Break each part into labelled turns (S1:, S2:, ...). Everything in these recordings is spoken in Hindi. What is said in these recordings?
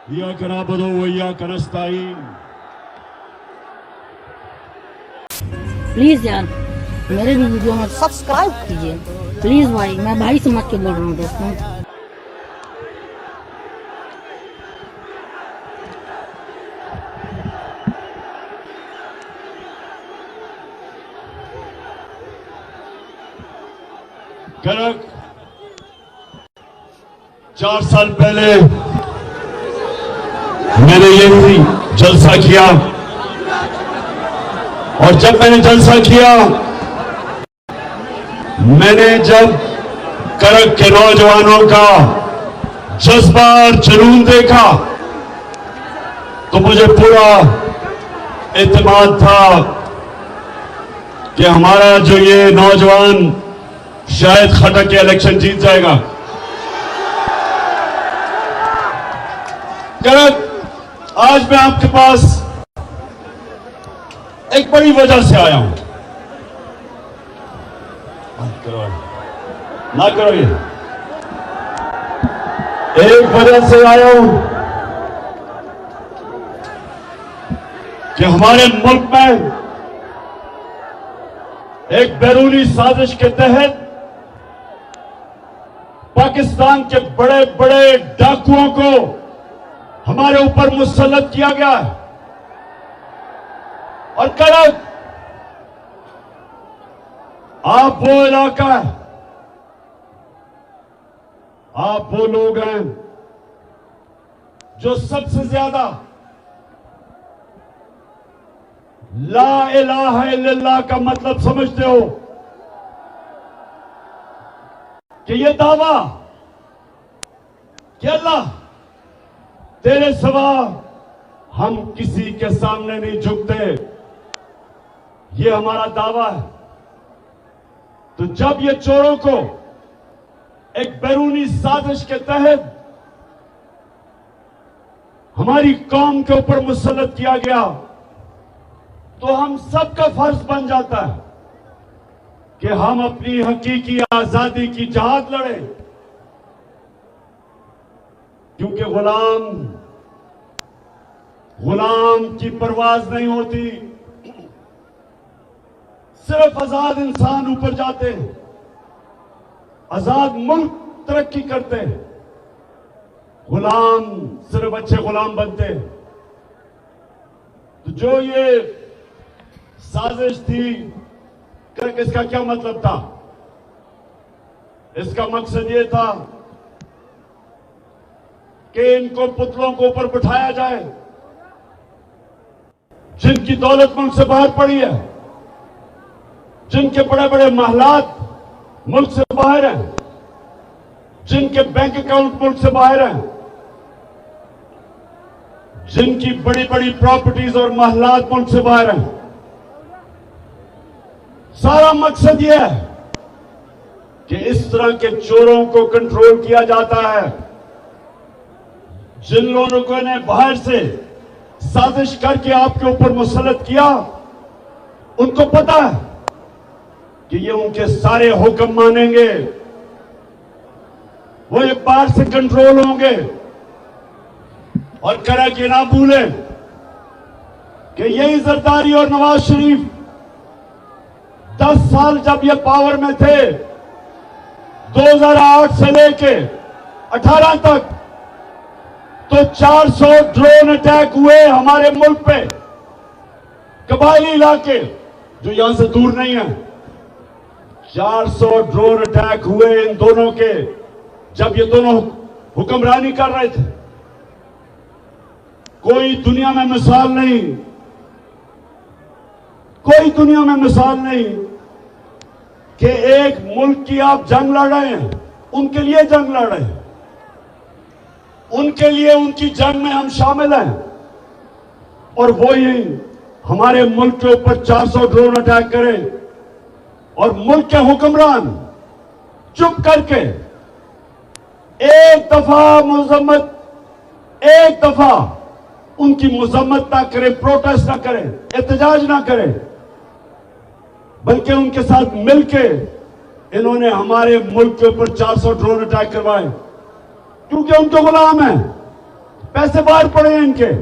S1: इय्याक नअबुदु व इय्याक नस्तईन।
S2: प्लीज यार मेरे भी वीडियो में सब्सक्राइब कीजिए प्लीज भाई, मैं भाई समझ के बोल रहा हूँ दोस्तों।
S1: कनक 4 साल पहले मैंने यही जलसा किया, और जब मैंने जलसा किया, मैंने जब कनक के नौजवानों का जज्बा और जुनून देखा तो मुझे पूरा एतमाद था कि हमारा जो ये नौजवान शायद खटक के इलेक्शन जीत जाएगा। कनक, आज मैं आपके पास एक बड़ी वजह से आया हूं। ना करो ये। एक वजह से आया हूं कि हमारे मुल्क में एक बैरूनी साजिश के तहत पाकिस्तान के बड़े बड़े डाकुओं को हमारे ऊपर मुसल्लत किया गया है। और कनक, आप वो इलाका है, आप वो लोग हैं जो सबसे ज्यादा ला इलाहा इल्लल्लाह का मतलब समझते हो कि ये दावा कि अल्लाह तेरे सिवा हम किसी के सामने नहीं झुकते, ये हमारा दावा है। तो जब ये चोरों को एक बैरूनी साजिश के तहत हमारी कौम के ऊपर मुसल्लत किया गया, तो हम सबका फर्ज बन जाता है कि हम अपनी हकीकी आजादी की जहाद लड़ें, क्योंकि गुलाम की परवाज नहीं होती, सिर्फ आजाद इंसान ऊपर जाते हैं, आजाद मुल्क तरक्की करते हैं, गुलाम सिर्फ अच्छे गुलाम बनते हैं। तो जो ये साजिश थी, इसका क्या मतलब था? इसका मकसद ये था कि इनको पुतलों को ऊपर बिठाया जाए जिनकी दौलत मुल्क से बाहर पड़ी है, जिनके बड़े बड़े महलात मुल्क से बाहर हैं, जिनके बैंक अकाउंट मुल्क से बाहर हैं, जिनकी बड़ी बड़ी प्रॉपर्टीज और महलात मुल्क से बाहर हैं। सारा मकसद यह है कि इस तरह के चोरों को कंट्रोल किया जाता है। जिन लोगों ने बाहर से साजिश करके आपके ऊपर मुसल्लत किया, उनको पता है कि ये उनके सारे हुक्म मानेंगे, वो एक बार से कंट्रोल होंगे। और करा के ना भूलें कि यही जरदारी और नवाज शरीफ 10 साल जब ये पावर में थे, 2008 से लेके 18 तक, तो 400 ड्रोन अटैक हुए हमारे मुल्क पे, कबायली इलाके जो यहां से दूर नहीं है। 400 ड्रोन अटैक हुए इन दोनों के, जब ये दोनों हुक्मरानी कर रहे थे। कोई दुनिया में मिसाल नहीं, कोई दुनिया में मिसाल नहीं कि एक मुल्क की आप जंग लड़ रहे हैं, उनके लिए जंग लड़ रहे हैं, उनके लिए उनकी जंग में हम शामिल हैं, और वो ही हमारे मुल्क के ऊपर 400 ड्रोन अटैक करें और मुल्क के हुक्मरान चुप करके एक दफा उनकी मजम्मत ना करें, प्रोटेस्ट ना करें, एहतजाज ना करें, बल्कि उनके साथ मिलके इन्होंने हमारे मुल्क के ऊपर 400 ड्रोन अटैक करवाए, क्योंकि उनके गुलाम हैं। पैसे बाहर पड़े हैं इनके,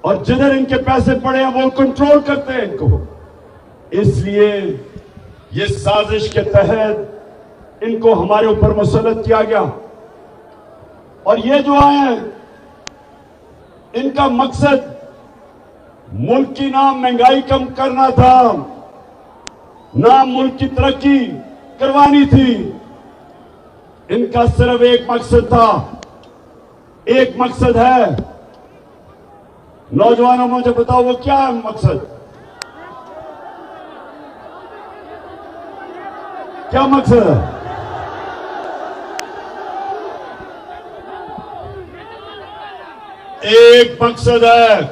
S1: और जिधर इनके पैसे पड़े हैं वो कंट्रोल करते हैं इनको। इसलिए ये साजिश के तहत इनको हमारे ऊपर मुसल्लत किया गया। और ये जो आए हैं, इनका मकसद मुल्क की ना महंगाई कम करना था, ना मुल्क की तरक्की करवानी थी। इनका सिर्फ एक मकसद था, एक मकसद है। नौजवानों, मुझे बताओ वो क्या है मकसद? क्या मकसद है? एक मकसद है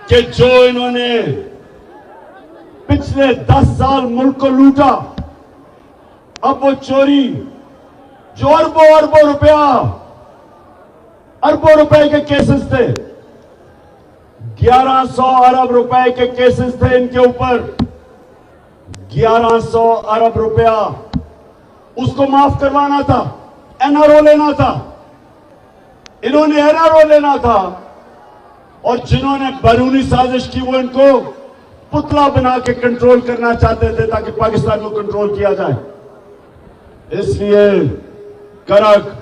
S1: कि जो इन्होंने पिछले 10 साल मुल्क को लूटा, अब वो चोरी जो अरबों रुपए के केसेस थे, 1100 अरब रुपए के केसेस थे इनके ऊपर, 1100 अरब रुपया उसको माफ करवाना था, एनआरओ लेना था। इन्होंने एनआरओ लेना था, और जिन्होंने बैरूनी साजिश की वो इनको पुतला बना के कंट्रोल करना चाहते थे ताकि पाकिस्तान को कंट्रोल किया जाए। इसलिए करक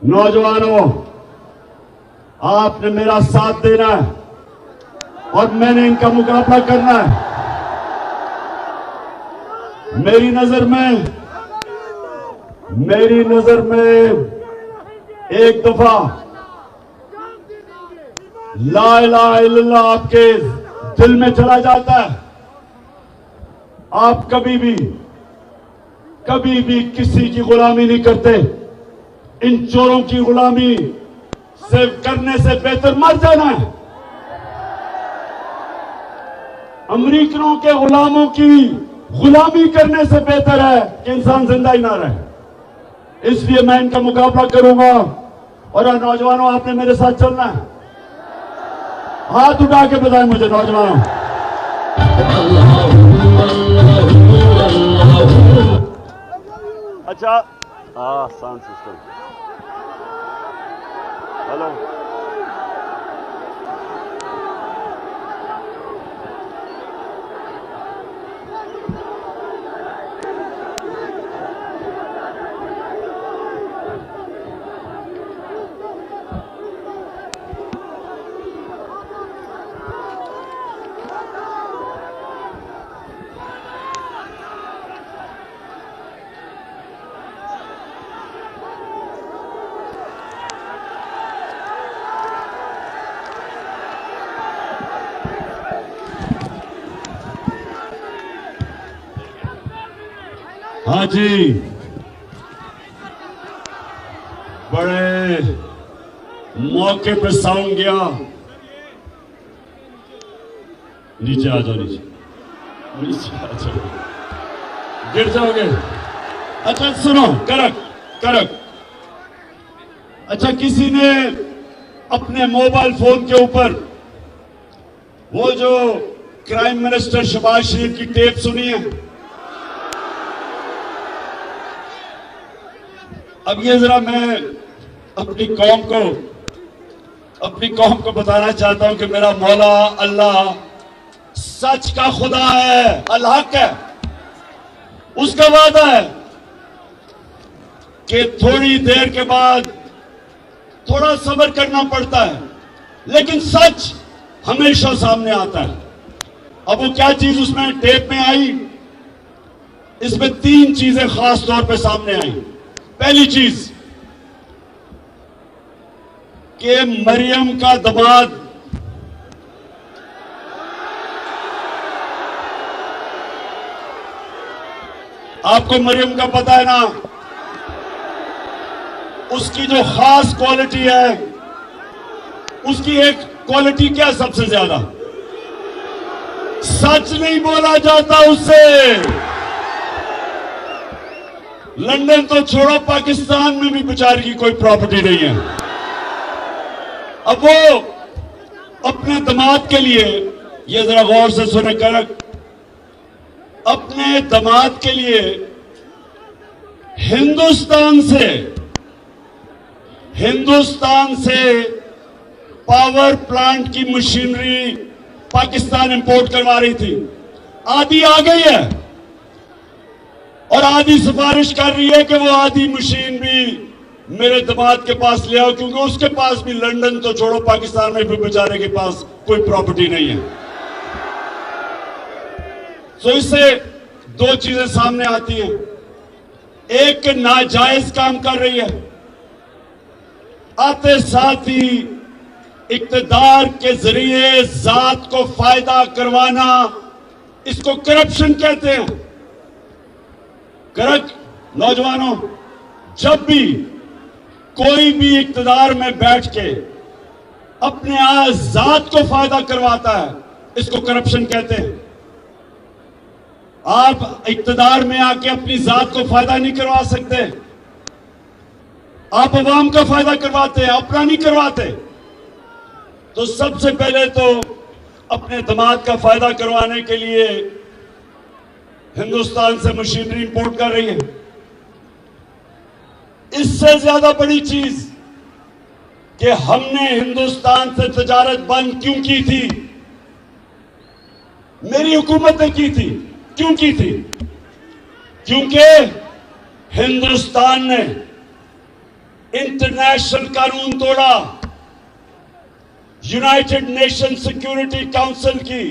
S1: नौजवानों, आपने मेरा साथ देना है और मैंने इनका मुकाबला करना है। मेरी नजर में एक दफा ला इलाहा इल्लल्लाह आपके दिल में चला जाता है, आप कभी भी किसी की गुलामी नहीं करते। इन चोरों की गुलामी सिर्फ करने से बेहतर मर जाना है। अमेरिकनों के गुलामों की गुलामी करने से बेहतर है कि इंसान जिंदा ही ना रहे। इसलिए मैं इनका मुकाबला करूंगा। और नौजवानों, आपने मेरे साथ चलना है। हाथ उठा के बताएं मुझे नौजवानों। अच्छा, साउंड सिस्टम, हेलो। हाँ जी, बड़े मौके पे साउंड गया। नीचे आ जाओ, नीचे आ जाओ, गिर जाओगे। अच्छा सुनो, करक। अच्छा, किसी ने अपने मोबाइल फोन के ऊपर वो जो क्राइम मिनिस्टर शहबाज शरीफ की टेप सुनी है? अब ये जरा मैं अपनी कौम को बताना चाहता हूं कि मेरा मौला अल्लाह सच का खुदा है, अल हक है। उसका वादा है कि थोड़ी देर के बाद थोड़ा सब्र करना पड़ता है, लेकिन सच हमेशा सामने आता है। अब वो क्या चीज उसमें टेप में आई? इसमें 3 चीजें खास तौर पे सामने आई। पहली चीज कि मरियम का दामाद आपको मरियम का पता है ना, उसकी जो खास क्वालिटी है, उसकी एक क्वालिटी क्या सबसे ज्यादा? सच नहीं बोला जाता उससे। लंदन तो छोड़ो, पाकिस्तान में भी बेचारी की कोई प्रॉपर्टी नहीं है। अब वो अपने दामाद के लिए, ये जरा गौर से सुने करक, अपने दामाद के लिए हिंदुस्तान से पावर प्लांट की मशीनरी पाकिस्तान इंपोर्ट करवा रही थी, आधी आ गई है और आधी सिफारिश कर रही है कि वो आधी मशीन भी मेरे दामाद के पास ले आओ, क्योंकि उसके पास भी लंदन तो छोड़ो, पाकिस्तान में भी बेचारे के पास कोई प्रॉपर्टी नहीं है। तो इससे दो चीजें सामने आती हैं, एक कि नाजायज काम कर रही है, आते साथ ही इक्तदार के जरिए जात को फायदा करवाना, इसको करप्शन कहते हैं। नौजवानों, जब भी कोई भी इक्तदार में बैठ के अपने जात को फायदा करवाता है, इसको करप्शन कहते हैं। आप इक्तदार में आके अपनी जात को फायदा नहीं करवा सकते, आप अवाम का फायदा करवाते हैं, अपना नहीं करवाते। तो सबसे पहले तो अपने दामाद का फायदा करवाने के लिए हिंदुस्तान से मशीनरी इंपोर्ट कर रही है। इससे ज्यादा बड़ी चीज कि हमने हिंदुस्तान से तजारत बंद क्यों की थी, मेरी हुकूमत ने की थी। क्यों की थी? क्योंकि हिंदुस्तान ने इंटरनेशनल कानून तोड़ा, यूनाइटेड नेशन सिक्योरिटी काउंसिल की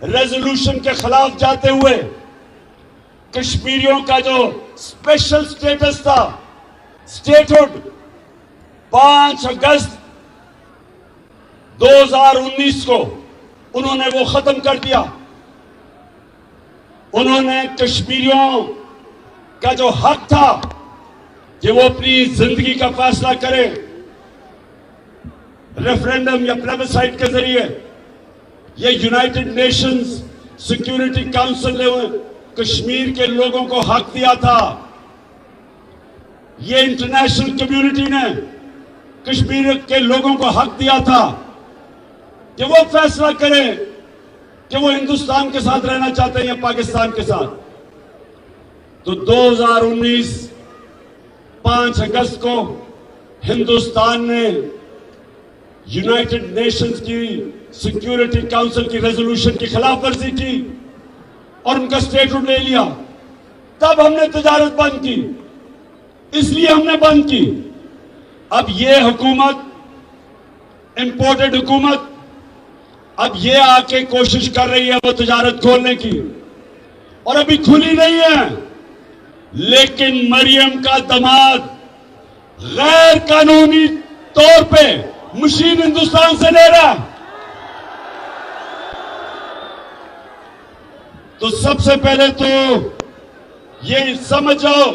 S1: रेजोल्यूशन के खिलाफ जाते हुए कश्मीरियों का जो स्पेशल स्टेटस था, स्टेटहुड, 5 अगस्त 2019 को उन्होंने वो खत्म कर दिया। उन्होंने कश्मीरियों का जो हक था कि वो अपनी जिंदगी का फैसला करें, रेफरेंडम या प्लेबिसाइट के जरिए, ये यूनाइटेड नेशंस सिक्योरिटी काउंसिल ने कश्मीर के लोगों को हक दिया था। ये इंटरनेशनल कम्युनिटी ने कश्मीर के लोगों को हक दिया था कि वो फैसला करें कि वो हिंदुस्तान के साथ रहना चाहते हैं या पाकिस्तान के साथ। तो 2019 5 अगस्त को हिंदुस्तान ने यूनाइटेड नेशंस की सिक्योरिटी काउंसिल की रेजोल्यूशन की खिलाफ वर्जी की और उनका स्टेटहुड ले लिया। तब हमने तजारत बंद की, इसलिए हमने बंद की। अब ये हुकूमत, इंपोर्टेड हुकूमत, अब ये आके कोशिश कर रही है वो तजारत खोलने की, और अभी खुली नहीं है। लेकिन मरियम का दामाद गैर कानूनी तौर पे मशीन हिंदुस्तान से ले रहा है। तो सबसे पहले तो ये समझ जाओ,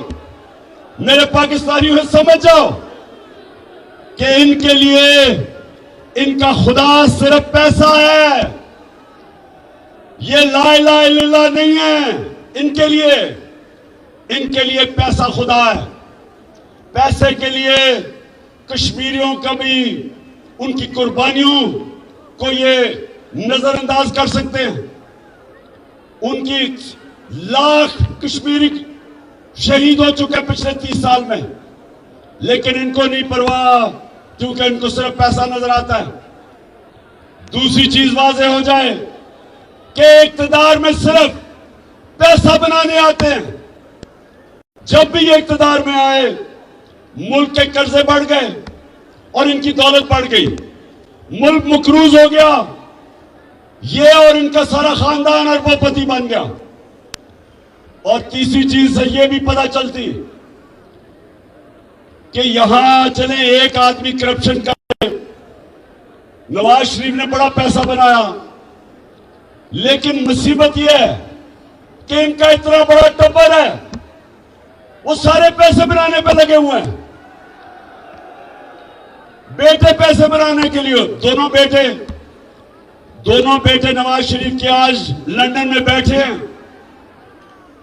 S1: मेरे पाकिस्तानियों से समझ जाओ कि इनके लिए इनका खुदा सिर्फ पैसा है, ये ला इलाहा इल्लल्लाह नहीं है। इनके लिए पैसा खुदा है। पैसे के लिए कश्मीरियों का भी उनकी कुर्बानियों को ये नजरअंदाज कर सकते हैं। उनकी लाख कश्मीरी शहीद हो चुके पिछले 30 साल में, लेकिन इनको नहीं परवाह, क्योंकि इनको सिर्फ पैसा नजर आता है। दूसरी चीज वाज़ेह हो जाए कि इक्तदार में सिर्फ पैसा बनाने आते हैं। जब भी ये इक्तदार में आए, मुल्क के कर्जे बढ़ गए और इनकी दौलत बढ़ गई, मुल्क मकरूज हो गया, ये और इनका सारा खानदान अरबोपति बन गया। और तीसरी चीज से ये भी पता चलती कि यहां चले एक आदमी करप्शन करे, नवाज शरीफ ने बड़ा पैसा बनाया, लेकिन मुसीबत यह है कि इनका इतना बड़ा टब्बर है, वो सारे पैसे बनाने पे लगे हुए हैं। बेटे पैसे बनाने के लिए, दोनों बेटे नवाज शरीफ के आज लंदन में बैठे हैं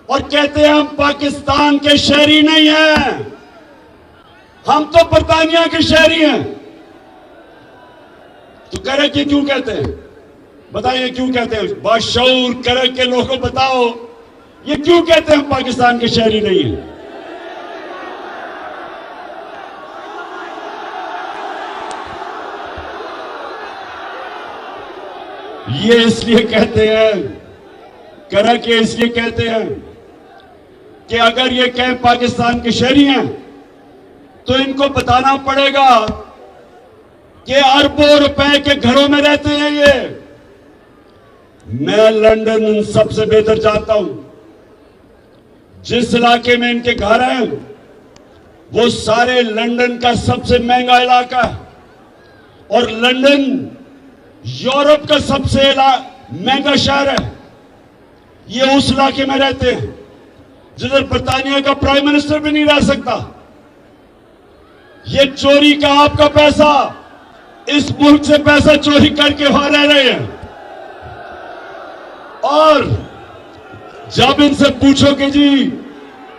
S1: और कहते हैं हम पाकिस्तान के शहरी नहीं हैं, हम तो बरतानिया के शहरी हैं। तो करे कि क्यों कहते हैं? बताइए क्यों कहते हैं? बाशऊर करे के लोगों बताओ, ये क्यों कहते हैं हम पाकिस्तान के शहरी नहीं हैं? ये इसलिए कहते हैं, करा के इसलिए कहते हैं कि अगर ये कहें पाकिस्तान के शहरी हैं तो इनको बताना पड़ेगा कि अरबों रुपए के घरों में रहते हैं ये। मैं लंदन सबसे बेहतर जानता हूं। जिस इलाके में इनके घर हैं वो सारे लंदन का सबसे महंगा इलाका है, और लंदन यूरोप का सबसे महंगा शहर है। ये उस इलाके में रहते हैं जिधर बर्तानिया का प्राइम मिनिस्टर भी नहीं रह सकता। ये चोरी का आपका पैसा, इस मुल्क से पैसा चोरी करके वहां रह रहे हैं। और जब इनसे पूछोगे जी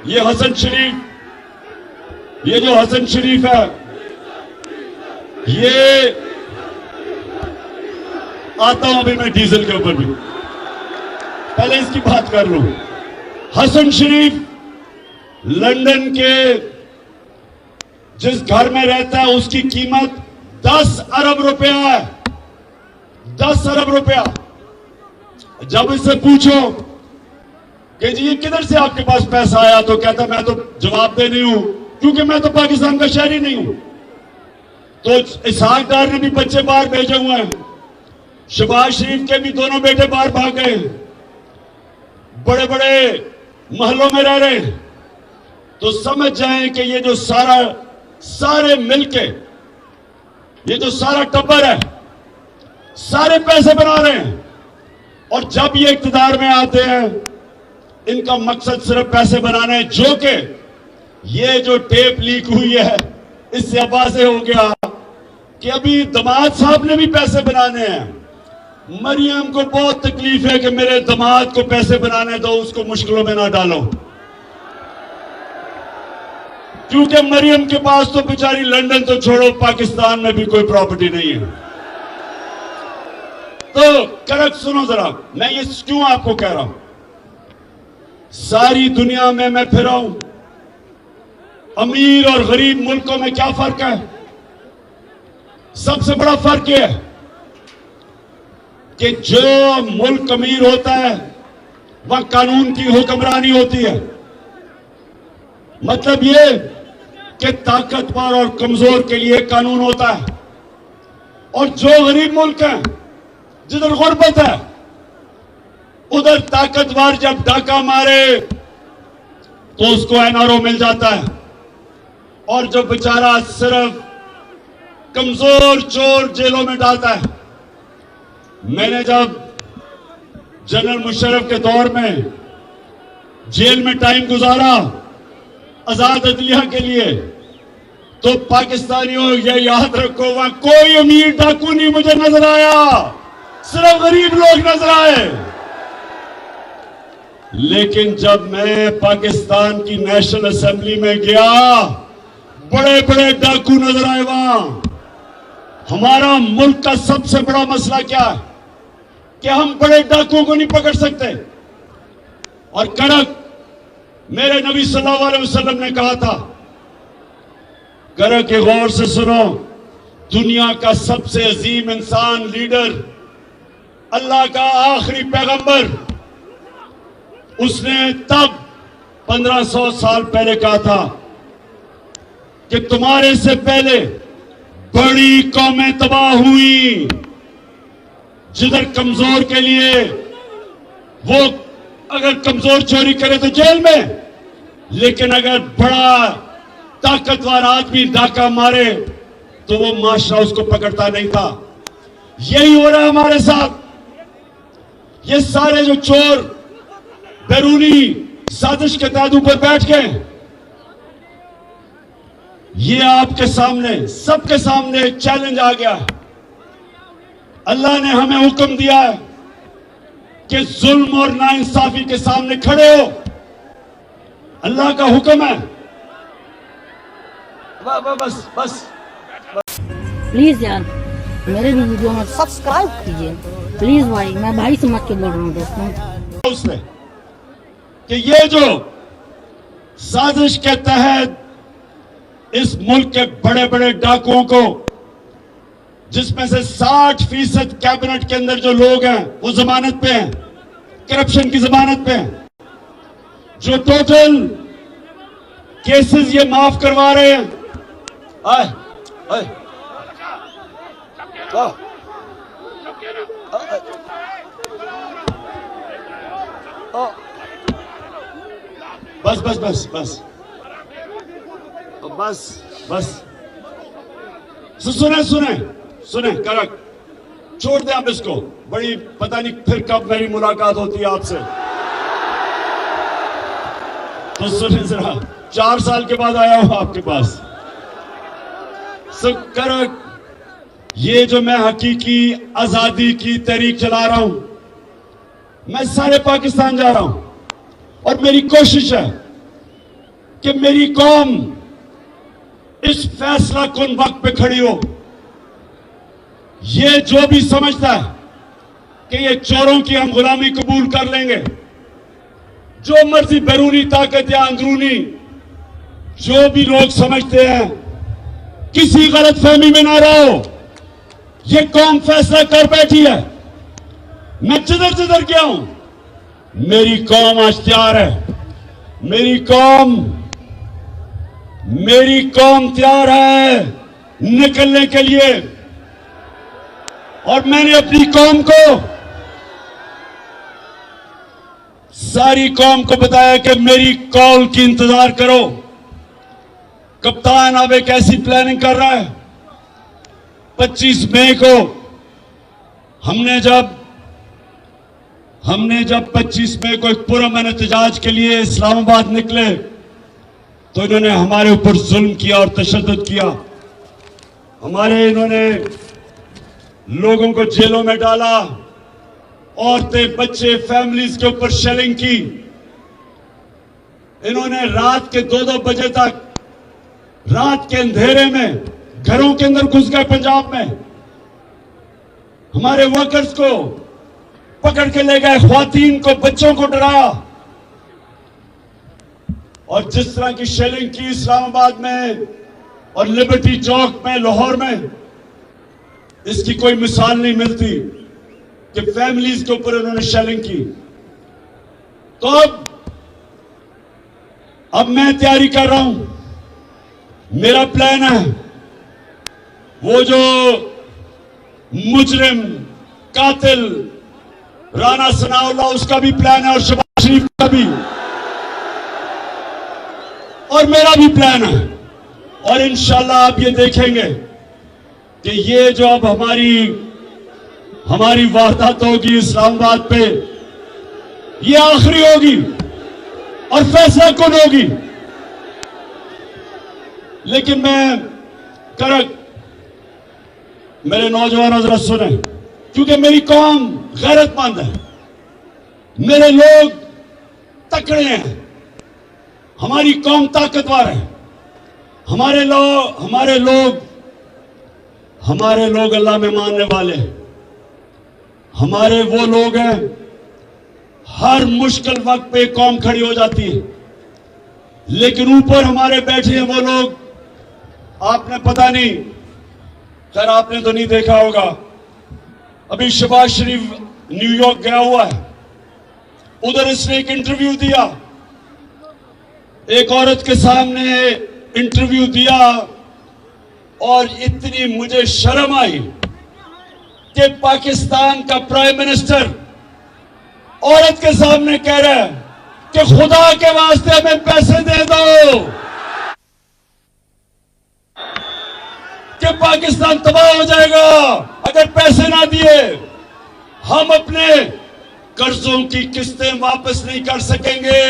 S1: ये हसन शरीफ, ये जो हसन शरीफ है, ये आता हूं अभी मैं डीजल के ऊपर भी, पहले इसकी बात कर लूं। हसन शरीफ लंदन के जिस घर में रहता है उसकी कीमत 10 अरब रुपया है। 10 अरब रुपया। जब इससे पूछो कि जी ये किधर से आपके पास पैसा आया, तो कहता मैं तो जवाब दे नहीं हूं क्योंकि मैं तो पाकिस्तान का शहरी नहीं हूं। तो इसहाक डार ने भी बच्चे बाहर भेजे हुए हैं, शहबाज शरीफ के भी दोनों बेटे बाहर भाग गए, बड़े बड़े महलों में रह रहे हैं। तो समझ जाएं कि ये जो सारे मिलके, ये जो सारा टब्बर है, सारे पैसे बना रहे हैं। और जब ये इख्तिदार में आते हैं इनका मकसद सिर्फ पैसे बनाना है, जो कि ये जो टेप लीक हुई है इससे आवाज़ें हो गया कि अभी दामाद साहब ने भी पैसे बनाने हैं। मरियम को बहुत तकलीफ है कि मेरे दामाद को पैसे बनाने दो, उसको मुश्किलों में ना डालो, क्योंकि मरियम के पास तो बेचारी लंदन तो छोड़ो पाकिस्तान में भी कोई प्रॉपर्टी नहीं है। तो करेक्ट सुनो जरा, मैं ये क्यों आपको कह रहा हूं। सारी दुनिया में मैं फिरा हूं, अमीर और गरीब मुल्कों में क्या फर्क है? सबसे बड़ा फर्क यह है कि जो मुल्क अमीर होता है वह कानून की हुक्मरानी होती है। मतलब ये कि ताकतवर और कमजोर के लिए कानून होता है, और जो गरीब मुल्क है जिधर गुर्बत है उधर ताकतवर जब डाका मारे तो उसको एनआरओ मिल जाता है, और जो बेचारा सिर्फ कमजोर चोर जेलों में डालता है। मैंने जब जनरल मुशर्रफ के दौर में जेल में टाइम गुजारा आजाद अदलिया के लिए, तो पाकिस्तानियों ये याद रखो वहां कोई अमीर डाकू नहीं मुझे नजर आया, सिर्फ गरीब लोग नजर आए। लेकिन जब मैं पाकिस्तान की नेशनल असेंबली में गया बड़े बड़े डाकू नजर आए वहां। हमारा मुल्क का सबसे बड़ा मसला क्या है कि हम बड़े डाकुओं को नहीं पकड़ सकते। और कड़क मेरे नबी सल्लल्लाहु अलैहि वसल्लम ने कहा था, कड़क के गौर से सुनो, दुनिया का सबसे अजीम इंसान, लीडर, अल्लाह का आखिरी पैगंबर, उसने तब 1500 साल पहले कहा था कि तुम्हारे से पहले बड़ी कौमें तबाह हुई जिधर कमजोर के लिए, वो अगर कमजोर चोरी करे तो जेल में, लेकिन अगर बड़ा ताकतवर आदमी डाका मारे तो वो माशरा उसको पकड़ता नहीं था। यही हो रहा है हमारे साथ। ये सारे जो चोर बैरूनी साजिश के तहत ऊपर बैठ गए, ये आपके सामने, सबके सामने चैलेंज आ गया। अल्लाह ने हमें हुक्म दिया है कि जुल्म और नाइंसाफी के सामने खड़े हो। अल्लाह का हुक्म है। बस बस
S2: प्लीज यार मेरे भी वीडियो में सब्सक्राइब कीजिए प्लीज भाई, मैं भाई समझ के बोल रहा हूँ दोस्तों।
S1: उसने कि ये जो साजिश के तहत इस मुल्क के बड़े बड़े डाकुओं को जिसमें से 60% कैबिनेट के अंदर जो लोग हैं वो जमानत पे हैं, करप्शन की जमानत पे हैं, जो टोटल केसेस ये माफ करवा रहे हैं। आए, आए, बस बस बस बस बस बस सुने सुने सुने करक छोड़ दें आप इसको। बड़ी पता नहीं फिर कब मेरी मुलाकात होती है आपसे। तो सुने जरा, 4 साल के बाद आया हूं आपके पास। करक, ये जो मैं हकीकी आजादी की तहरीक चला रहा हूं, मैं सारे पाकिस्तान जा रहा हूं और मेरी कोशिश है कि मेरी कौम इस फैसला कुन वक्त पे खड़ी हो। ये जो भी समझता है कि ये चोरों की हम गुलामी कबूल कर लेंगे, जो मर्जी बैरूनी ताकत या अंदरूनी जो भी लोग समझते हैं, किसी गलत फहमी में ना रहो। ये कौम फैसला कर बैठी है। मैं जिधर जिधर गया हूं, मेरी कौम आज तैयार है। मेरी कौम तैयार है निकलने के लिए। और मैंने अपनी कौम को, सारी कौम को बताया कि मेरी कॉल की इंतजार करो। कप्तान अब एक ऐसी प्लानिंग कर रहा है। 25 मई को हमने जब 25 मई को एक पुरअमन एहतजाज के लिए इस्लामाबाद निकले तो इन्होंने हमारे ऊपर जुल्म किया और तशद्दुद किया। इन्होंने लोगों को जेलों में डाला, औरतें, बच्चे, फैमिलीज के ऊपर शेलिंग की। इन्होंने रात के 2-2 बजे तक, रात के अंधेरे में घरों के अंदर घुस गए। पंजाब में हमारे वर्कर्स को पकड़ के ले गए, ख्वातीन को, बच्चों को डराया। और जिस तरह की शेलिंग की इस्लामाबाद में और लिबर्टी चौक में, लाहौर में, इसकी कोई मिसाल नहीं मिलती कि फैमिलीज के ऊपर उन्होंने शेलिंग की। तो अब मैं तैयारी कर रहा हूं। मेरा प्लान है, वो जो मुजरिम कातिल राना सनाउल्लाह, उसका भी प्लान है, और शहबाज शरीफ का भी, और मेरा भी प्लान है। और इंशाल्लाह आप ये देखेंगे कि ये जो अब हमारी वारदात होगी इस्लामाबाद पे, ये आखिरी होगी और फैसला कौन होगी। लेकिन मेरे नौजवानों जरा सुने, क्योंकि मेरी कौम गैरतमंद है, मेरे लोग तकड़े हैं, हमारी कौम ताकतवर है। हमारे लोग अल्लाह में मानने वाले हैं। हमारे वो लोग हैं, हर मुश्किल वक्त पे कौम खड़ी हो जाती है। लेकिन ऊपर हमारे बैठे हैं वो लोग, आपने पता नहीं, खैर आपने तो नहीं देखा होगा, अभी शहबाज शरीफ न्यूयॉर्क गया हुआ है, उधर इसने एक इंटरव्यू दिया, एक औरत के सामने इंटरव्यू दिया, और इतनी मुझे शर्म आई कि पाकिस्तान का प्राइम मिनिस्टर औरत के सामने कह रहा है कि खुदा के वास्ते हमें पैसे दे दो कि पाकिस्तान तबाह हो जाएगा अगर पैसे ना दिए। हम अपने कर्जों की किस्तें वापस नहीं कर सकेंगे।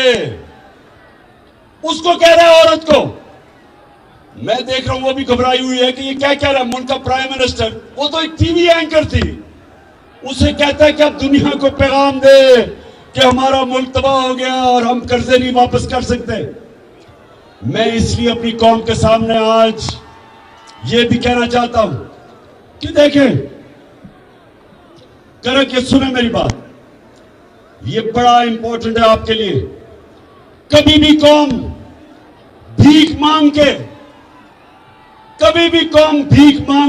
S1: उसको कह रहा है औरत को। मैं देख रहा हूं वो भी घबराई हुई है कि ये क्या कह रहा है। मुल्क का प्राइम मिनिस्टर, वो तो एक टीवी एंकर थी, उसे कहता है कि आप दुनिया को पैगाम दे कि हमारा मुल्क तबाह हो गया और हम कर्जे नहीं वापस कर सकते। मैं इसलिए अपनी कौम के सामने आज ये भी कहना चाहता हूं कि देखें, करके सुने मेरी बात, ये बड़ा इंपॉर्टेंट है आपके लिए। कभी भी कौम भीख मांग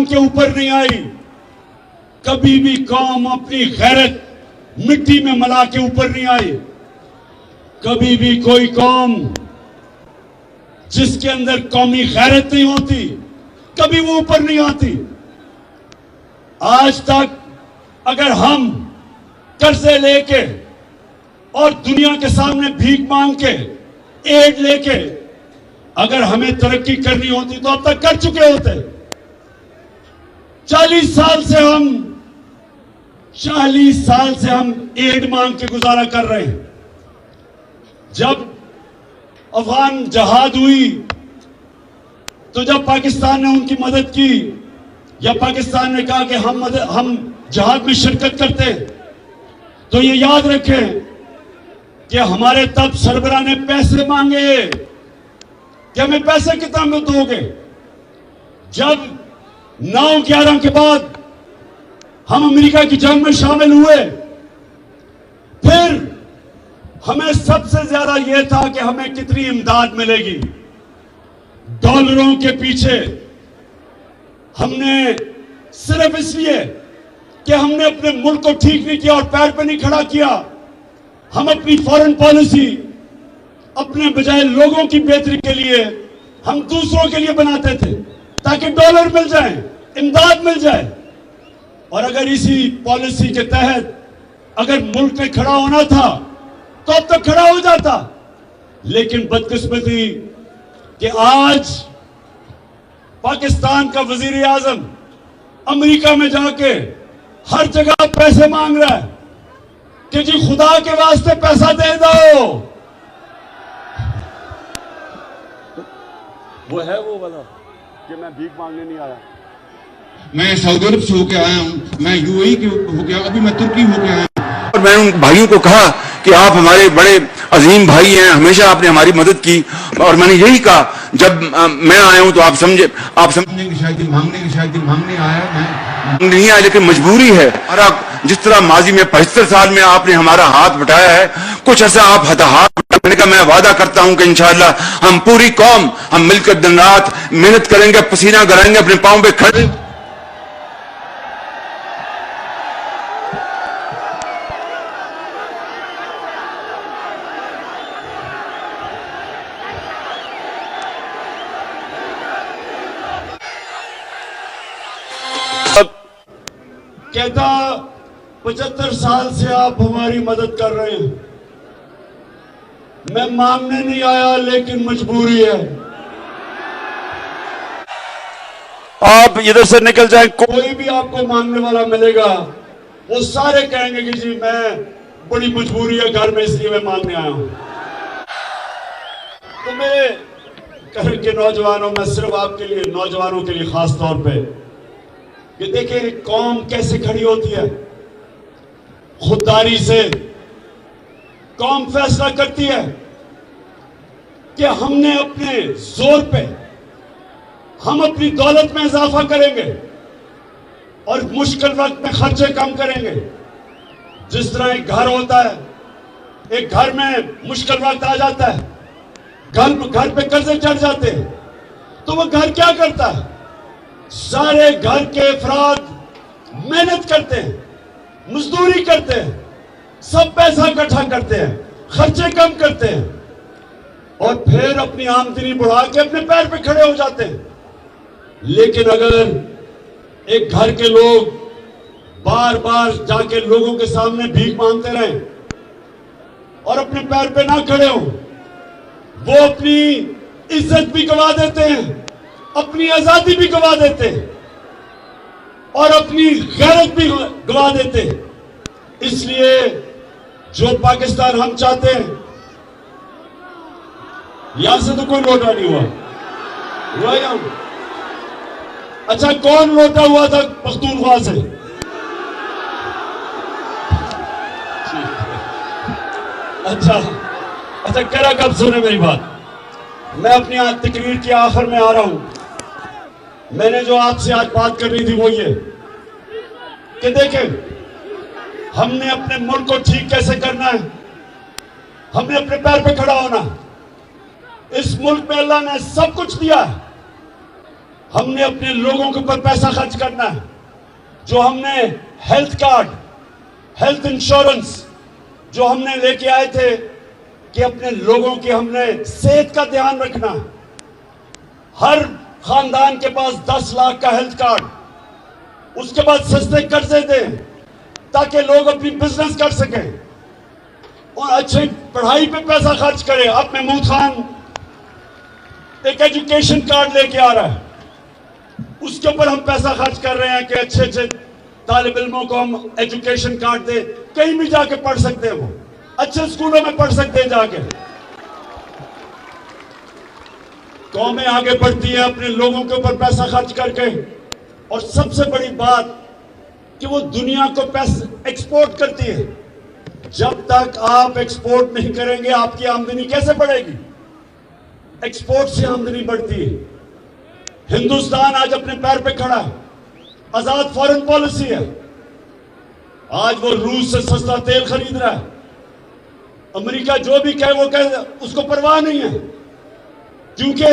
S1: के ऊपर नहीं आई। कभी भी कौम अपनी गैरत मिट्टी में मिला के ऊपर नहीं आई। कभी भी कोई कौम जिसके अंदर कौमी गैरत नहीं होती, कभी वो ऊपर नहीं आती। आज तक अगर हम कर्जे लेके और दुनिया के सामने भीख मांग के, एड लेके अगर हमें तरक्की करनी होती तो अब तक कर चुके होते। 40 साल से हम एड मांग के गुजारा कर रहे हैं। जब अफगान जहाद हुई तो जब पाकिस्तान ने उनकी मदद की या पाकिस्तान ने कहा कि हम जहाद में शिरकत करते हैं, तो ये याद रखें कि हमारे तब सरबराह ने पैसे मांगे कि हमें पैसे कितना में दोगे। जब 9/11 के बाद हम अमेरिका की जंग में शामिल हुए, फिर हमें सबसे ज्यादा यह था कि हमें कितनी इमदाद मिलेगी। डॉलरों के पीछे हमने सिर्फ इसलिए कि हमने अपने मुल्क को ठीक नहीं किया और पैर पर नहीं खड़ा किया, हम अपनी फॉरेन पॉलिसी अपने बजाय लोगों की बेहतरी के लिए हम दूसरों के लिए बनाते थे ताकि डॉलर मिल जाए, इमदाद मिल जाए। और अगर इसी पॉलिसी के तहत अगर मुल्क में खड़ा होना था तो अब तक खड़ा हो जाता। लेकिन बदकिस्मती कि आज पाकिस्तान का वजीर आजम अमेरिका में जाके हर जगह पैसे मांग रहा है कि जी खुदा के वास्ते पैसा दे दो। वो है वो वाला कि मैं भीख मांगने नहीं आया।
S3: मैं सऊदी अरब से होके आया हूँ, मैं यूएई के होके, अभी मैं तुर्की होके आया हूँ।
S4: और मैंने उन भाइयों को कहा कि आप हमारे बड़े अजीम भाई हैं, हमेशा आपने हमारी मदद की। और मैंने यही कहा जब मैं आया हूं तो आप समझने
S3: की शायद मांगने आया, मैं
S4: नहीं आया, लेकिन मजबूरी है। हमारा जिस तरह माजी में 75 साल में आपने हमारा हाथ बटाया है, कुछ ऐसा आप हाथ बटाने का मैं वादा करता हूं कि इंशाअल्लाह हम पूरी कौम हम मिलकर दिन रात मेहनत करेंगे, पसीना गड़ाएंगे, अपने पांव पे खड़े।
S1: कहता 75 साल से आप हमारी मदद कर रहे हैं, मैं मांगने नहीं आया लेकिन मजबूरी है। आप इधर से निकल जाएं, कोई भी आपको मांगने वाला मिलेगा वो सारे कहेंगे कि जी मैं बड़ी मजबूरी है घर में इसलिए मैं मांगने आया हूं। तो मेरे घर के नौजवानों, मैं सिर्फ आपके लिए नौजवानों के लिए खास तौर पे कि देखिए कौम कैसे खड़ी होती है। खुददारी से कौम फैसला करती है कि हमने अपने जोर पे हम अपनी दौलत में इजाफा करेंगे और मुश्किल वक्त में खर्चे कम करेंगे। जिस तरह एक घर होता है, एक घर में मुश्किल वक्त आ जाता है, घर पे कर्जे चढ़ जाते हैं, तो वो घर क्या करता है, सारे घर के अफराद मेहनत करते हैं, मजदूरी करते हैं, सब पैसा इकट्ठा करते हैं, खर्चे कम करते हैं और फिर अपनी आमदनी बढ़ा के अपने पैर पे खड़े हो जाते हैं। लेकिन अगर एक घर के लोग बार बार जाके लोगों के सामने भीख मांगते रहें और अपने पैर पे ना खड़े हो, वो अपनी इज्जत भी गवा देते हैं, अपनी आजादी भी गवा देते हैं और अपनी गैरत भी गवा देते हैं। इसलिए जो पाकिस्तान हम चाहते हैं, यहां से तो कोई लौटा नहीं हुआ यहां। अच्छा, कौन लौटा हुआ था पख्तूनख्वा से? अच्छा करा कब सुने मेरी बात। मैं अपनी आज तकरीर के आखिर में आ रहा हूं। मैंने जो आपसे आज बात करनी थी वो ये कि देखें, हमने अपने मुल्क को ठीक कैसे करना है, हमने अपने पैर पे खड़ा होना। इस मुल्क में अल्लाह ने सब कुछ दिया है, हमने अपने लोगों के ऊपर पैसा खर्च करना है, जो हमने हेल्थ कार्ड, हेल्थ इंश्योरेंस जो हमने लेके आए थे कि अपने लोगों की हमने सेहत का ध्यान रखना, हर खानदान के पास 10 लाख का हेल्थ कार्ड, उसके बाद सस्ते कर्जे दें ताकि लोग अपनी बिजनेस कर सकें और अच्छी पढ़ाई पे पैसा खर्च करें। अब महमूद खान एक एजुकेशन कार्ड लेके आ रहा है, उसके ऊपर हम पैसा खर्च कर रहे हैं कि अच्छे अच्छे तालिब इल्मों को हम एजुकेशन कार्ड दे, कहीं भी जाके पढ़ सकते हैं, वो अच्छे स्कूलों में पढ़ सकते हैं जाके। कौमें आगे बढ़ती है अपने लोगों के ऊपर पैसा खर्च करके, और सबसे बड़ी बात कि वो दुनिया को पैसा एक्सपोर्ट करती है। जब तक आप एक्सपोर्ट नहीं करेंगे आपकी आमदनी कैसे बढ़ेगी? एक्सपोर्ट से आमदनी बढ़ती है। हिंदुस्तान आज अपने पैर पे खड़ा है, आजाद फॉरेन पॉलिसी है। आज वो रूस से सस्ता तेल खरीद रहा है, अमेरिका जो भी कहे वो कहे, उसको परवाह नहीं है क्योंकि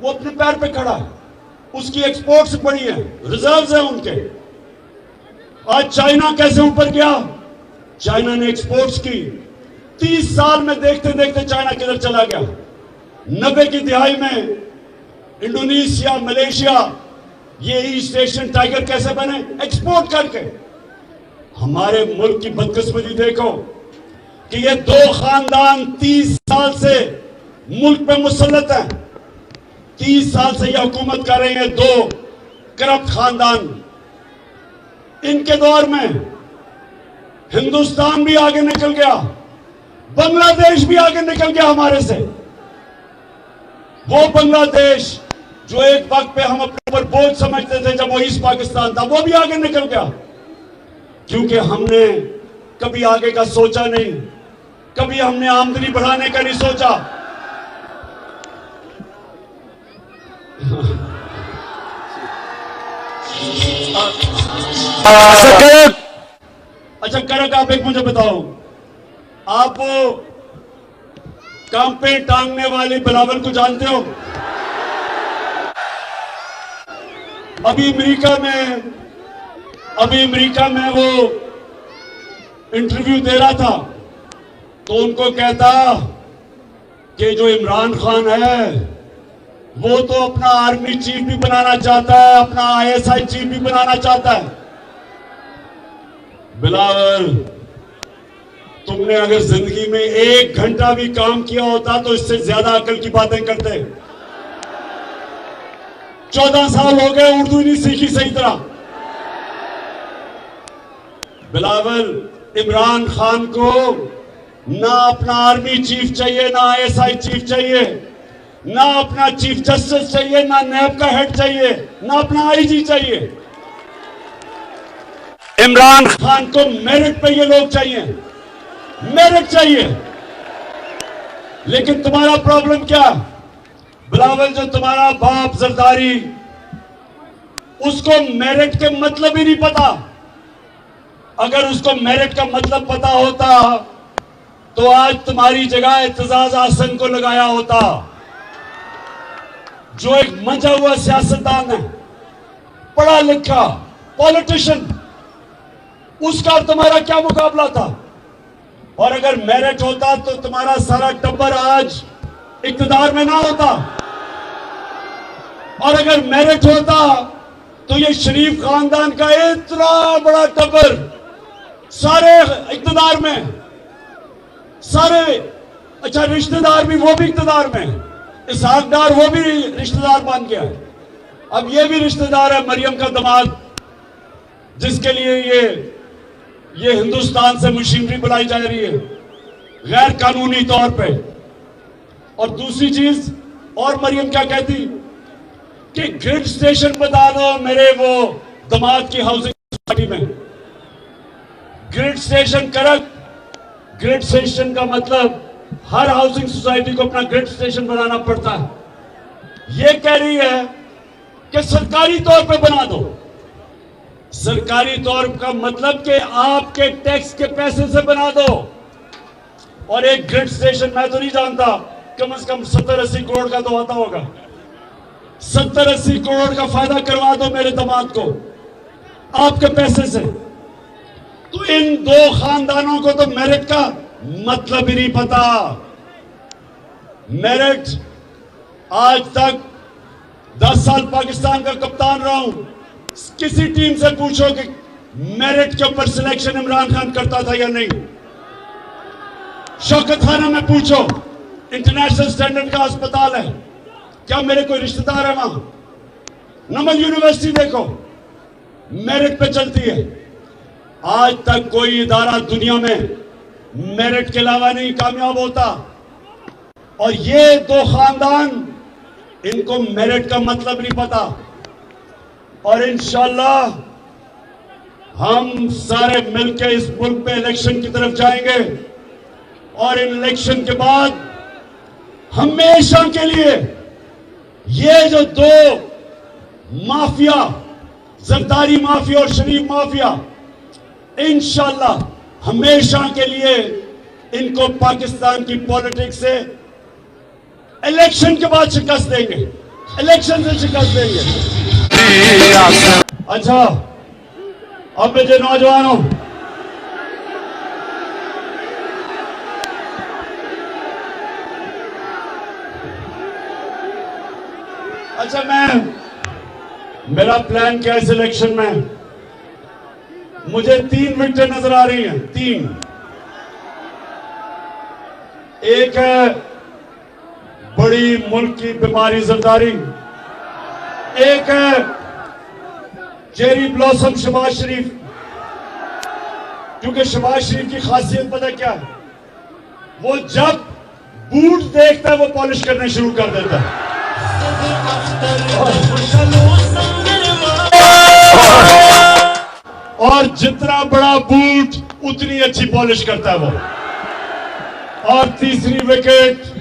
S1: वो अपने पैर पे खड़ा है, उसकी एक्सपोर्ट्स बढ़ी है, रिजर्व्स हैं उनके। आज चाइना कैसे ऊपर गया? चाइना ने एक्सपोर्ट्स की, 30 साल में देखते देखते चाइना किधर चला गया। 90 की दिहाई में इंडोनेशिया, मलेशिया, ये ईस्ट एशियन टाइगर कैसे बने? एक्सपोर्ट करके। हमारे मुल्क की बदकिस्मती देखो कि ये 2 खानदान 30 साल से मुल्क पे मुसल्लत हैं, 30 साल से ये हुकूमत कर रहे हैं, 2 करप्ट खानदान। इनके दौर में हिंदुस्तान भी आगे निकल गया, बांग्लादेश भी आगे निकल गया हमारे से। वो बांग्लादेश जो एक वक्त पे हम अपने ऊपर बोझ समझते थे जब वो ईस्ट पाकिस्तान था, वो भी आगे निकल गया क्योंकि हमने कभी आगे का सोचा नहीं, कभी हमने आमदनी बढ़ाने का नहीं सोचा। अच्छा करक, आप एक मुझे बताओ, आप वो काम पे टांगने वाली बिलावल को जानते हो? अभी अमेरिका में वो इंटरव्यू दे रहा था तो उनको कहता कि जो इमरान खान है वो तो अपना आर्मी चीफ भी बनाना चाहता है, अपना ISI चीफ भी बनाना चाहता है। बिलावल, तुमने अगर जिंदगी में 1 घंटा भी काम किया होता तो इससे ज्यादा अकल की बातें करते। 14 साल हो गए उर्दू नहीं सीखी सही तरह। बिलावल, इमरान खान को ना अपना आर्मी चीफ चाहिए, ना ISI चीफ चाहिए, ना अपना चीफ जस्टिस चाहिए, ना नैब का हेड चाहिए, ना अपना IG चाहिए। इमरान खान को मेरिट पे ये लोग चाहिए, मेरिट चाहिए। लेकिन तुम्हारा प्रॉब्लम क्या? बिलावल, जो तुम्हारा बाप जरदारी, उसको मेरिट के मतलब ही नहीं पता। अगर उसको मेरिट का मतलब पता होता तो आज तुम्हारी जगह इत्तेजाज आसन को लगाया होता, जो एक मंझा हुआ सियासतदान है, पढ़ा लिखा पॉलिटिशियन। उसका और तुम्हारा क्या मुकाबला था? और अगर मेरिट होता तो तुम्हारा सारा टब्बर आज इक्तदार में ना होता, और अगर मेरिट होता तो ये शरीफ खानदान का इतना बड़ा टब्बर सारे इक्तदार में, सारे, अच्छा रिश्तेदार भी, वो भी इक्तदार में, इसहाक डार वो भी रिश्तेदार बन गया। अब ये भी रिश्तेदार है, मरियम का दामाद, जिसके लिए ये हिंदुस्तान से मशीनरी बुलाई जा रही है गैर कानूनी तौर पे। और दूसरी चीज, और मरियम क्या कहती कि ग्रिड स्टेशन बता दो मेरे वो दामाद की हाउसिंग सोसाइटी में। ग्रिड स्टेशन करक, ग्रिड स्टेशन का मतलब हर हाउसिंग सोसाइटी को अपना ग्रिड स्टेशन बनाना पड़ता है। ये कह रही है कि सरकारी तौर पे बना दो। सरकारी तौर का मतलब कि आपके टैक्स के पैसे से बना दो। और एक ग्रिड स्टेशन मैं तो नहीं जानता, कम से कम 70-80 करोड़ का तो आता होगा। 70-80 करोड़ का फायदा करवा दो मेरे दामाद को। आपके पैसे से। तो इन दो खानदानों को तो मेरिट का मतलब ही नहीं पता। मेरिट आज तक 10 साल पाकिस्तान का कप्तान रहा हूं, किसी टीम से पूछो कि मेरिट के ऊपर सिलेक्शन इमरान खान करता था या नहीं। शौकत खाना में पूछो, इंटरनेशनल स्टैंडर्ड का अस्पताल है, क्या मेरे कोई रिश्तेदार है वहां? नमल यूनिवर्सिटी देखो, मेरिट पे चलती है। आज तक कोई इदारा दुनिया में मेरिट के अलावा नहीं कामयाब होता। और ये दो खानदान, इनको मेरिट का मतलब नहीं पता। और इंशाअल्लाह हम सारे मिलकर इस मुल्क पे इलेक्शन की तरफ जाएंगे और इन इलेक्शन के बाद हमेशा के लिए ये जो दो माफिया, जरदारी माफिया और शरीफ माफिया, इंशाअल्लाह हमेशा के लिए इनको पाकिस्तान की पॉलिटिक्स से इलेक्शन के बाद शिकस्त देंगे, इलेक्शन से शिकस्त देंगे। अच्छा, अब मुझे नौजवानों, अच्छा मेरा प्लान क्या है इस इलेक्शन में? मुझे 3 विकेटें नजर आ रही हैं, 3। एक है बड़ी मुल्क की बीमारी जरदारी, एक है चेरी ब्लॉसम शहबाज शरीफ, क्योंकि शहबाज शरीफ की खासियत पता क्या है? वो जब बूट देखता है वो पॉलिश करना शुरू कर देता है। और जितना बड़ा बूट उतनी अच्छी पॉलिश करता है वो। और तीसरी विकेट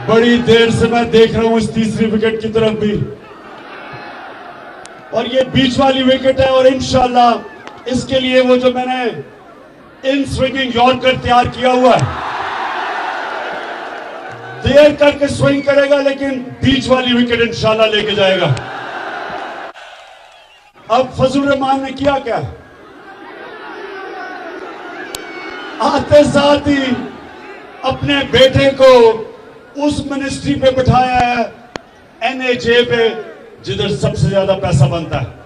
S1: बड़ी देर से मैं देख रहा हूं इस तीसरी विकेट की तरफ भी, और ये बीच वाली विकेट है। और इंशाअल्लाह इसके लिए वो जो मैंने इन स्विंगिंग यॉर्कर तैयार किया हुआ है, देर करके स्विंग करेगा लेकिन बीच वाली विकेट इंशाल्लाह लेके जाएगा। अब फजल रहमान ने किया क्या? आते साथ ही अपने बेटे को उस मिनिस्ट्री पे बिठाया है, NHA पे, जिधर सबसे ज्यादा पैसा बनता है।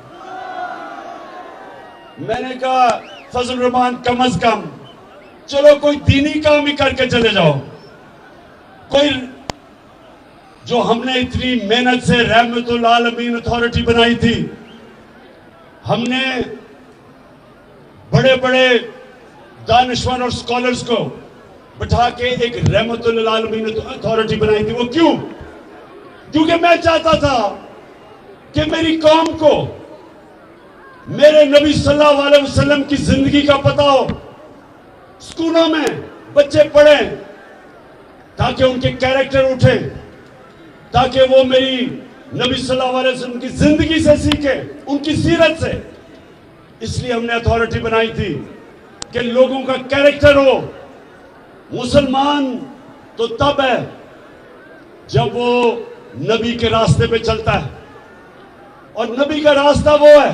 S1: मैंने कहा फजल रहमान कम अज कम चलो कोई दीनी काम ही करके चले जाओ। कोई जो हमने इतनी मेहनत से रहमतुल आलमीन अथॉरिटी बनाई थी, हमने बड़े बड़े दानिशवर और स्कॉलर्स को बिठा के एक रहमतुल आलमीन अथॉरिटी बनाई थी। वो क्यों? क्योंकि मैं चाहता था कि मेरी कौम को मेरे नबी सल्लल्लाहु अलैहि वसल्लम की जिंदगी का पता हो, स्कूलों में बच्चे पढ़ें ताकि उनके कैरेक्टर उठे, ताकि वो मेरी नबी सल्लल्लाहु अलैहि वसल्लम की जिंदगी से सीखे, उनकी सीरत से। इसलिए हमने अथॉरिटी बनाई थी कि लोगों का कैरेक्टर हो। मुसलमान तो तब है जब वो नबी के रास्ते पे चलता है, और नबी का रास्ता वो है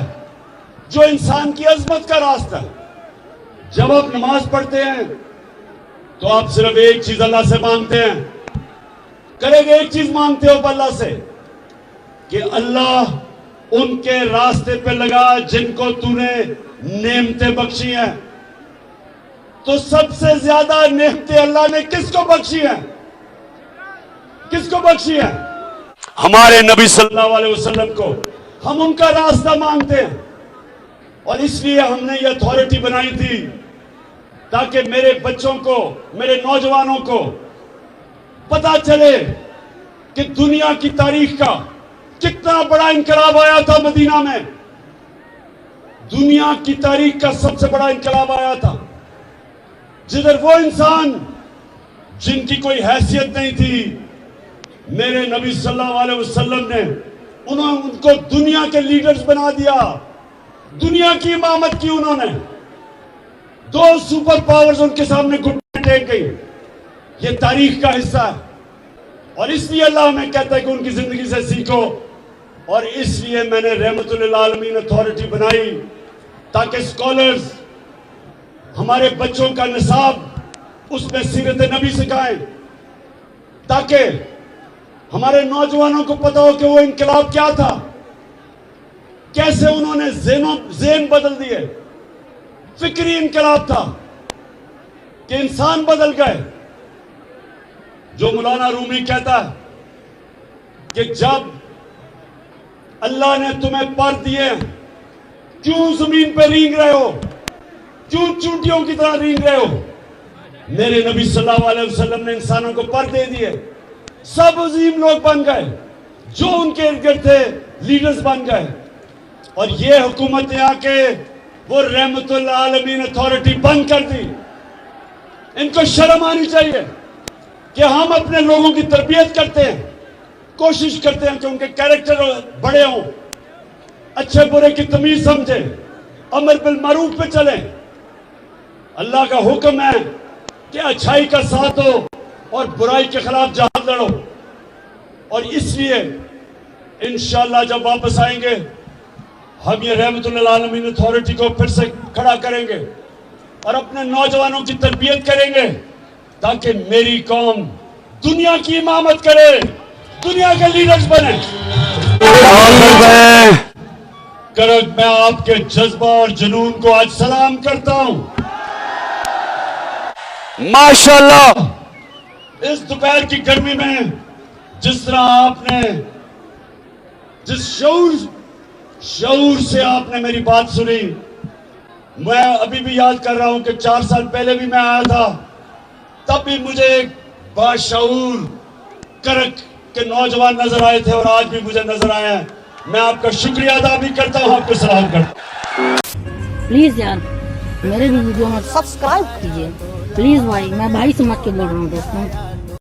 S1: जो इंसान की अजमत का रास्ता है। जब आप नमाज पढ़ते हैं तो आप सिर्फ एक चीज अल्लाह से मांगते हैं, करेंगे एक चीज मांगते हो अल्लाह से कि अल्लाह उनके रास्ते पे लगा जिनको तूने नेमतें बख्शी हैं। तो सबसे ज्यादा नेमतें अल्लाह ने किसको बख्शी हैं? किसको बख्शी हैं? हमारे नबी सल्लल्लाहु अलैहि वसल्लम को। हम उनका रास्ता मांगते हैं, और इसलिए हमने ये अथॉरिटी बनाई थी ताकि मेरे बच्चों को, मेरे नौजवानों को पता चले कि दुनिया की तारीख का कितना बड़ा इनकलाब आया था मदीना में। दुनिया की तारीख का सबसे बड़ा इनकलाब आया था, जिधर वो इंसान जिनकी कोई हैसियत नहीं थी, मेरे नबी सल्लल्लाहु अलैहि वसल्लम ने उनको दुनिया के लीडर्स बना दिया, दुनिया की इमामत की उन्होंने। 2 सुपर पावर्स उनके सामने घुटने टेक गई। ये तारीख का हिस्सा है। और इसलिए अल्लाह हमें कहता है कि उनकी जिंदगी से सीखो। और इसलिए मैंने रहमतुल आलमीन अथॉरिटी बनाई ताकि स्कॉलर्स हमारे बच्चों का निसाब उसमें सीरत नबी सिखाएं, ताकि हमारे नौजवानों को पता हो कि वो इनकलाब क्या था, कैसे उन्होंने ज़ेन बदल दिए। फिक्री इनकलाब था कि इंसान बदल गए। जो मौलाना रूमी कहता है कि जब अल्लाह ने तुम्हें पर दिए, क्यों जमीन पर रींग रहे हो, क्यों चूंटियों की तरह रींग रहे हो। मेरे नबी सल्लल्लाहु अलैहि वसल्लम ने इंसानों को पर दे दिए, सब अजीम लोग बन गए, जो उनके इर्द गिर्द थे लीडर्स बन गए। और ये हुकूमत आके वो रहमतुल आलमीन अथॉरिटी बंद कर दी। इनको शर्म आनी चाहिए कि हम अपने लोगों की तरबियत करते हैं, कोशिश करते हैं कि उनके कैरेक्टर बड़े हों, अच्छे बुरे की तमीज समझे, अमर बिल मारूफ पे चलें। अल्लाह का हुक्म है कि अच्छाई का साथ हो और बुराई के खिलाफ जहाद लड़ो। और इसलिए इंशाअल्लाह जब वापस आएंगे हम ये रहमतुल आलमीन अथॉरिटी को फिर से खड़ा करेंगे और अपने नौजवानों की तरबियत करेंगे ताकि मेरी कौम दुनिया की इमामत करे, दुनिया के लीडर्स बने। करक मैं आपके जज्बा और जुनून को आज सलाम करता हूं। माशाअल्लाह इस दोपहर की गर्मी में जिस तरह आपने जिस शऊर से आपने मेरी बात सुनी, मैं अभी भी याद कर रहा हूं कि 4 साल पहले भी मैं आया था, तब भी मुझे एक बाशऊर करक के नौजवान नजर आए थे और आज भी मुझे नजर आए हैं। मैं आपका शुक्रिया अदा भी करता हूं, आपको सलाम करता हूं।
S2: प्लीज यार मेरे भी वीडियो में सब्सक्राइब कीजिए प्लीज भाई, मैं भाई समझ के बोल रहा हूँ दोस्तों।